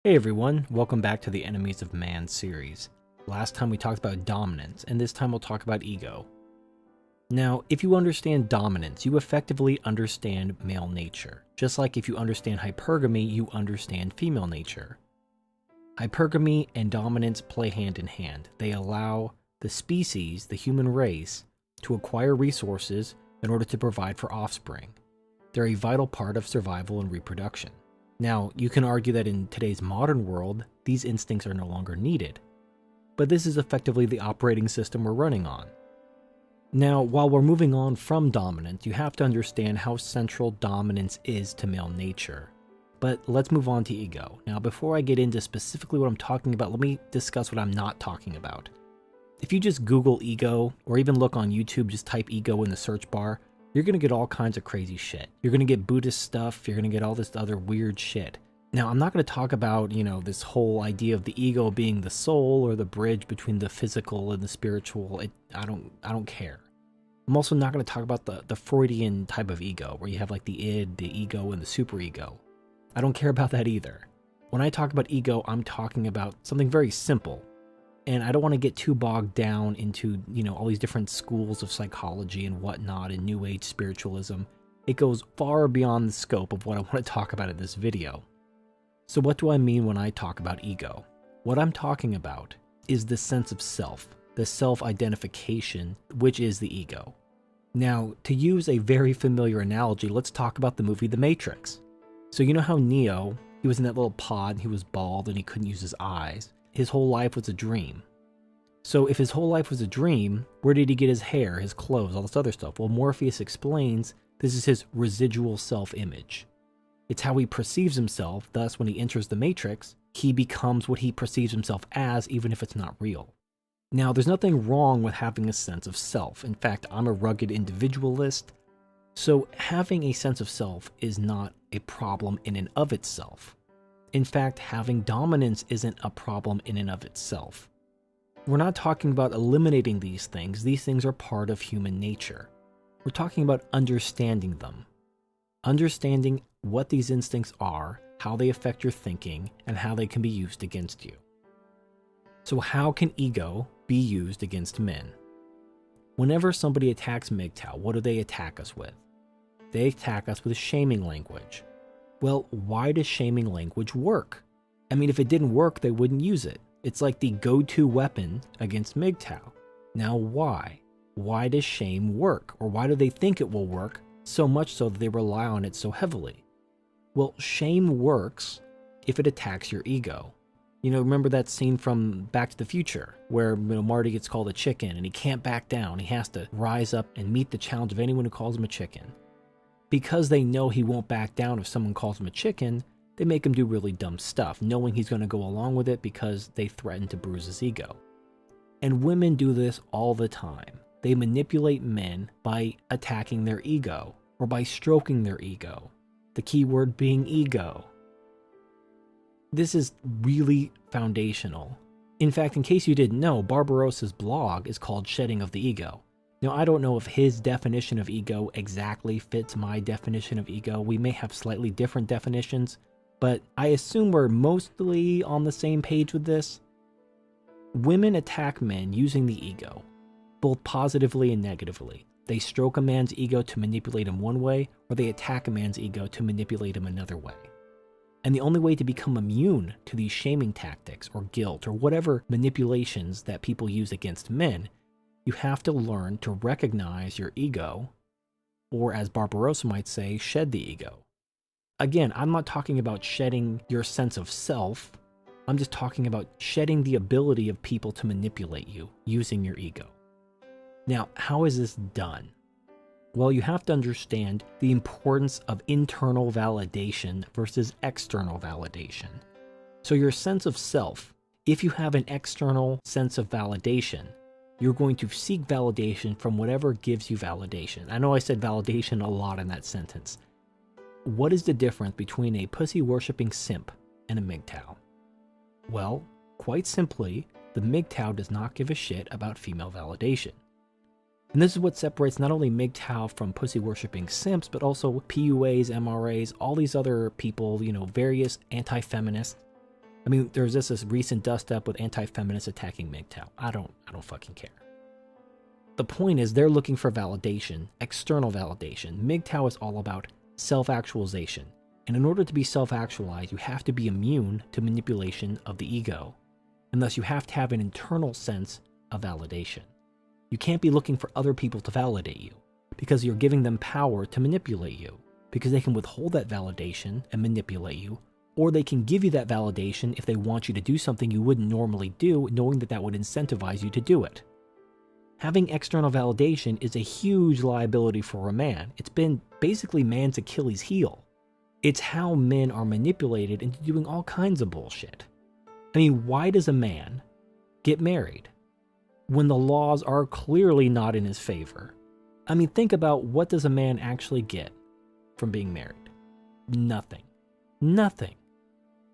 Hey everyone, welcome back to the Enemies of Man series. Last time we talked about dominance, and this time we'll talk about ego. Now, if you understand dominance, you effectively understand male nature. Just like if you understand hypergamy, you understand female nature. Hypergamy and dominance play hand in hand. They allow the species, the human race, to acquire resources in order to provide for offspring. They're a vital part of survival and reproduction. Now, you can argue that in today's modern world, these instincts are no longer needed, but this is effectively the operating system we're running on. Now, while we're moving on from dominance, you have to understand how central dominance is to male nature. But let's move on to ego. Now, before I get into specifically what I'm talking about, let me discuss what I'm not talking about. If you just Google ego, or even look on YouTube, just type ego in the search bar, you're going to get all kinds of crazy shit. You're going to get Buddhist stuff, you're going to get all this other weird shit. Now, I'm not going to talk about, this whole idea of the ego being the soul or the bridge between the physical and the spiritual. I don't care. I'm also not going to talk about the Freudian type of ego, where you have like the id, the ego, and the superego. I don't care about that either. When I talk about ego, I'm talking about something very simple. And I don't want to get too bogged down into, all these different schools of psychology and whatnot and New Age spiritualism. It goes far beyond the scope of what I want to talk about in this video. So what do I mean when I talk about ego? What I'm talking about is the sense of self, the self-identification, which is the ego. Now, to use a very familiar analogy, let's talk about the movie The Matrix. So you know how Neo, he was in that little pod, he was bald and he couldn't use his eyes. His whole life was a dream. So if his whole life was a dream, where did he get his hair, his clothes, all this other stuff? Well, Morpheus explains this is his residual self-image. It's how he perceives himself, thus when he enters the Matrix, he becomes what he perceives himself as, even if it's not real. Now, there's nothing wrong with having a sense of self. In fact, I'm a rugged individualist, so having a sense of self is not a problem in and of itself. In fact, having dominance isn't a problem in and of itself. We're not talking about eliminating these things. These things are part of human nature. We're talking about understanding them. Understanding what these instincts are, how they affect your thinking, and how they can be used against you. So how can ego be used against men? Whenever somebody attacks MGTOW, what do they attack us with? They attack us with shaming language. Well, why does shaming language work? I mean, if it didn't work, they wouldn't use it. It's like the go-to weapon against MGTOW. Now, why? Why does shame work? Or why do they think it will work so much so that they rely on it so heavily? Well, shame works if it attacks your ego. Remember that scene from Back to the Future where Marty gets called a chicken and he can't back down. He has to rise up and meet the challenge of anyone who calls him a chicken. Because they know he won't back down if someone calls him a chicken, they make him do really dumb stuff, knowing he's going to go along with it because they threaten to bruise his ego. And women do this all the time. They manipulate men by attacking their ego, or by stroking their ego. The key word being ego. This is really foundational. In fact, in case you didn't know, Barbarossa's blog is called Shedding of the Ego. Now, I don't know if his definition of ego exactly fits my definition of ego. We may have slightly different definitions, but I assume we're mostly on the same page with this. Women attack men using the ego, both positively and negatively. They stroke a man's ego to manipulate him one way, or they attack a man's ego to manipulate him another way. And the only way to become immune to these shaming tactics, or guilt, or whatever manipulations that people use against men, you have to learn to recognize your ego, or as Barbarossa might say, shed the ego. Again, I'm not talking about shedding your sense of self. I'm just talking about shedding the ability of people to manipulate you using your ego. Now, how is this done? Well, you have to understand the importance of internal validation versus external validation. So your sense of self, if you have an external sense of validation, you're going to seek validation from whatever gives you validation. I know I said validation a lot in that sentence. What is the difference between a pussy-worshipping simp and a MGTOW? Well, quite simply, the MGTOW does not give a shit about female validation. And this is what separates not only MGTOW from pussy-worshipping simps, but also PUAs, MRAs, all these other people, various anti-feminists. I mean, there's this recent dust up with anti-feminists attacking MGTOW. I don't fucking care. The point is they're looking for validation, external validation. MGTOW is all about self-actualization. And in order to be self-actualized, you have to be immune to manipulation of the ego. And thus you have to have an internal sense of validation. You can't be looking for other people to validate you, because you're giving them power to manipulate you, because they can withhold that validation and manipulate you, or they can give you that validation if they want you to do something you wouldn't normally do, knowing that that would incentivize you to do it. Having external validation is a huge liability for a man. It's been basically man's Achilles heel. It's how men are manipulated into doing all kinds of bullshit. I mean, why does a man get married when the laws are clearly not in his favor? I mean, think about, what does a man actually get from being married? Nothing. Nothing.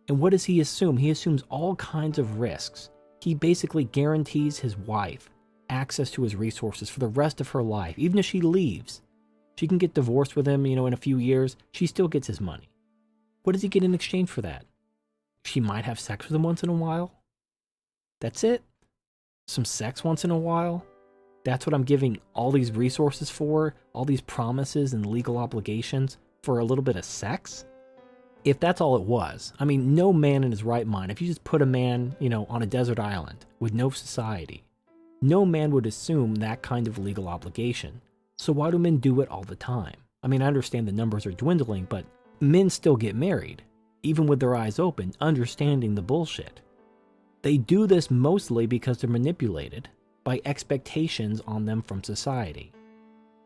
And what does he assume? He assumes all kinds of risks. He basically guarantees his wife access to his resources for the rest of her life. Even if she leaves, she can get divorced with him, in a few years, she still gets his money. What does he get in exchange for that? She might have sex with him once in a while. That's it. Some sex once in a while. That's what I'm giving all these resources for, all these promises and legal obligations for a little bit of sex? If that's all it was, I mean, no man in his right mind, if you just put a man, on a desert island with no society, no man would assume that kind of legal obligation. So why do men do it all the time? I mean, I understand the numbers are dwindling, but men still get married, even with their eyes open, understanding the bullshit. They do this mostly because they're manipulated by expectations on them from society.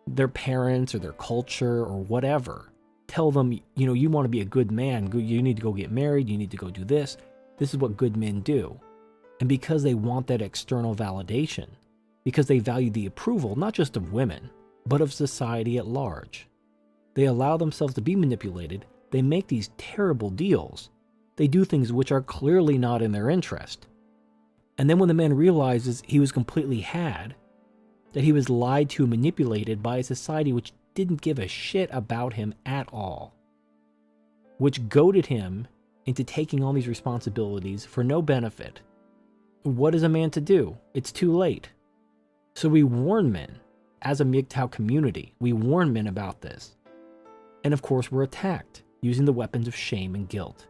Their parents or their culture or whatever tell them, you want to be a good man, you need to go get married, you need to go do this. This is what good men do. And because they want that external validation, because they value the approval not just of women, but of society at large, they allow themselves to be manipulated. They make these terrible deals. They do things which are clearly not in their interest. And then when the man realizes he was completely had, that he was lied to and manipulated by a society which didn't give a shit about him at all, which goaded him into taking on these responsibilities for no benefit, what is a man to do? It's too late. So we warn men, as a MGTOW community, we warn men about this. And of course we're attacked, using the weapons of shame and guilt.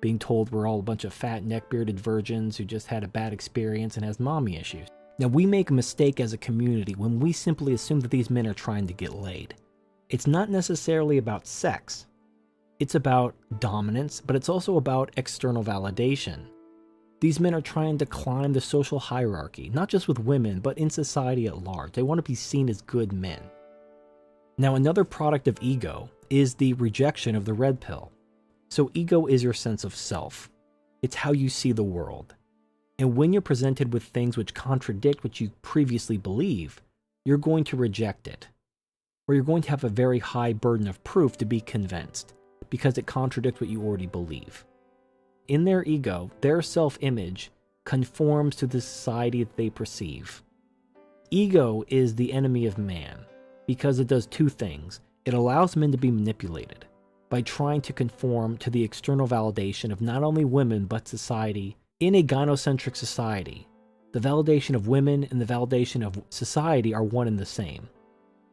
Being told we're all a bunch of fat neck-bearded virgins who just had a bad experience and has mommy issues. Now we make a mistake as a community when we simply assume that these men are trying to get laid. It's not necessarily about sex. It's about dominance, but it's also about external validation. These men are trying to climb the social hierarchy, not just with women, but in society at large. They want to be seen as good men. Now, another product of ego is the rejection of the red pill. So ego is your sense of self. It's how you see the world. And when you're presented with things which contradict what you previously believe, you're going to reject it. Or you're going to have a very high burden of proof to be convinced, because it contradicts what you already believe. In their ego, their self-image conforms to the society that they perceive. Ego is the enemy of man because it does two things. It allows men to be manipulated by trying to conform to the external validation of not only women but society. In a gynocentric society, the validation of women and the validation of society are one and the same,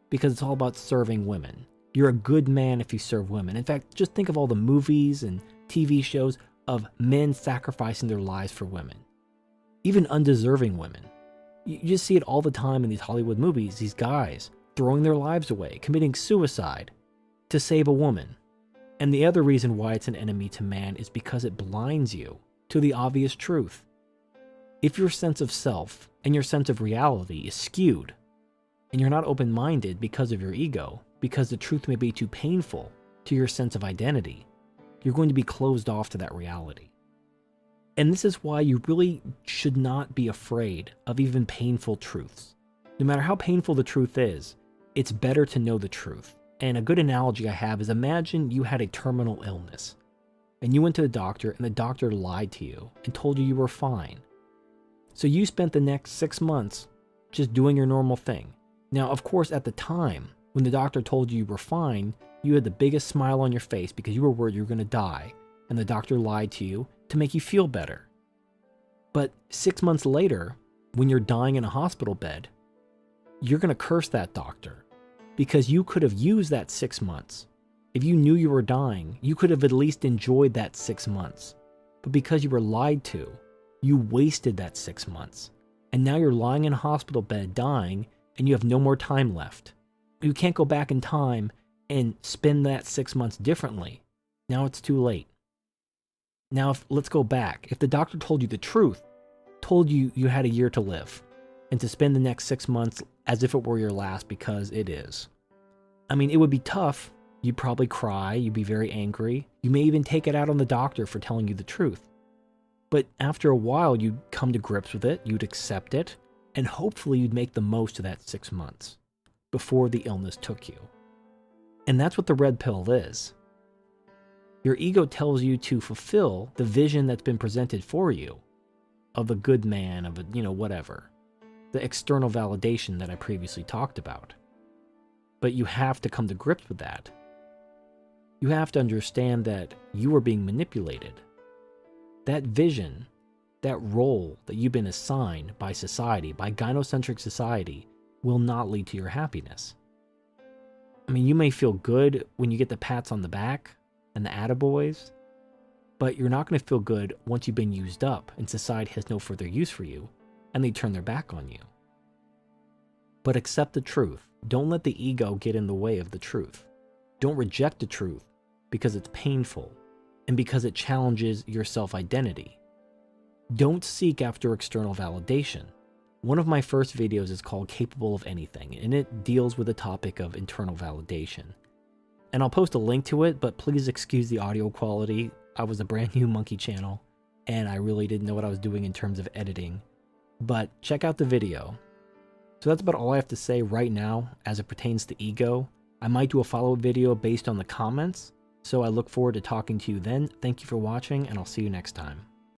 because it's all about serving women. You're a good man if you serve women. In fact, just think of all the movies and TV shows of men sacrificing their lives for women, even undeserving women. You just see it all the time in these Hollywood movies, these guys throwing their lives away, committing suicide to save a woman. And the other reason why it's an enemy to man is because it blinds you to the obvious truth. If your sense of self and your sense of reality is skewed, and you're not open-minded because of your ego, because the truth may be too painful to your sense of identity, you're going to be closed off to that reality. And this is why you really should not be afraid of even painful truths. No matter how painful the truth is, it's better to know the truth. And a good analogy I have is, imagine you had a terminal illness, and you went to the doctor, and the doctor lied to you and told you were fine. So you spent the next 6 months just doing your normal thing. Now, of course, at the time, when the doctor told you were fine, you had the biggest smile on your face because you were worried you were going to die. and the doctor lied to you to make you feel better. But 6 months later, when you're dying in a hospital bed, you're going to curse that doctor because you could have used that 6 months. If you knew you were dying, you could have at least enjoyed that 6 months. But because you were lied to, you wasted that 6 months. And now you're lying in a hospital bed dying and you have no more time left. You can't go back in time and spend that 6 months differently. Now it's too late. Now, let's go back. If the doctor told you the truth, told you you had a year to live, and to spend the next 6 months as if it were your last, because it is. I mean, it would be tough. You'd probably cry. You'd be very angry. You may even take it out on the doctor for telling you the truth. But after a while, you'd come to grips with it. You'd accept it. And hopefully you'd make the most of that 6 months before the illness took you. And that's what the red pill is. Your ego tells you to fulfill the vision that's been presented for you of a good man, of a, whatever. The external validation that I previously talked about. But you have to come to grips with that. You have to understand that you are being manipulated. That vision, that role that you've been assigned by society, by gynocentric society, will not lead to your happiness. I mean, you may feel good when you get the pats on the back and the attaboys, but you're not going to feel good once you've been used up and society has no further use for you and they turn their back on you. But accept the truth. Don't let the ego get in the way of the truth. Don't reject the truth because it's painful and because it challenges your self-identity. Don't seek after external validation. One of my first videos is called Capable of Anything, and it deals with the topic of internal validation. And I'll post a link to it, but please excuse the audio quality. I was a brand new monkey channel, and I really didn't know what I was doing in terms of editing. But check out the video. So that's about all I have to say right now as it pertains to ego. I might do a follow-up video based on the comments, so I look forward to talking to you then. Thank you for watching, and I'll see you next time.